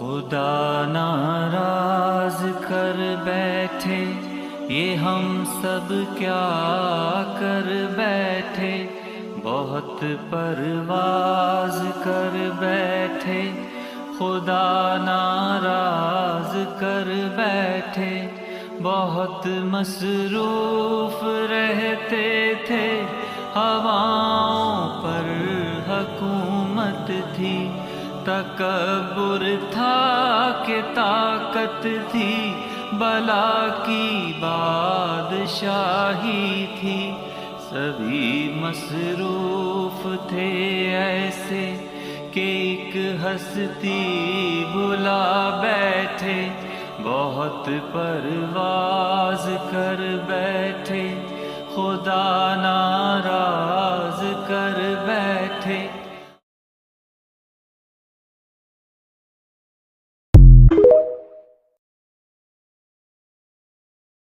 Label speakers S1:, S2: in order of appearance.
S1: خدا ناراض کر بیٹھے، یہ ہم سب کیا کر بیٹھے، بہت پرواز کر بیٹھے، خدا ناراض کر بیٹھے، بہت مصروف رہتے تھے، ہواؤں پر حکومت تھی، تکبر تھا کہ طاقت تھی، بلا کی بادشاہی تھی، سبھی مصروف تھے ایسے کہ ایک ہستی بھلا بیٹھے، بہت پرواز کر بیٹھے، خدا نہ